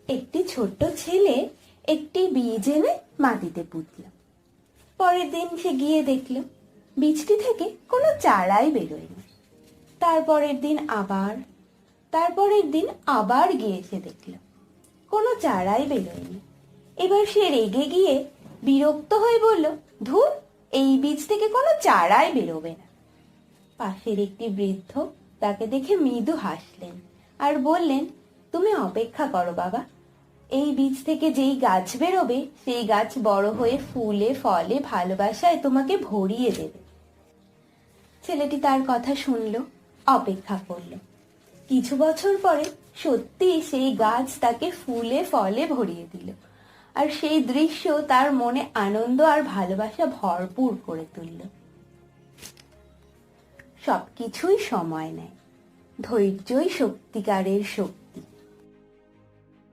একটি ছোট্ট ছেলে একটি বীজ এনে মাটিতে পুঁতল। পরের দিন সে গিয়ে দেখল বীজটি থেকে কোনো চারাই বেরোয়নি। তারপরের দিন আবার গিয়ে সে দেখল কোনো চারাই বেরোয়নি। এবার সে রেগে গিয়ে বিরক্ত হয়ে বলল, ধুর, এই বীজ থেকে কোনো চারাই বেরোবে না। পাশের একটি বৃদ্ধ তাকে দেখে মৃদু হাসলেন আর বললেন, তুমি অপেক্ষা করো বাবা, এই বীজ থেকে যেই গাছ বেরোবে সেই গাছ বড় হয়ে ফুলে ফলে ভালোবাসায় তোমাকে ভরিয়ে দেবে। ছেলেটি তার কথা শুনলো, অপেক্ষা করলো। কিছু বছর পরে সত্যি সেই গাছ তাকে ফুলে ফলে ভরিয়ে দিল, আর সেই দৃশ্য তার মনে আনন্দ আর ভালোবাসা ভরপুর করে তুলল। সবকিছুই সময় নেয়, ধৈর্যই সত্যিকারের শক্তি।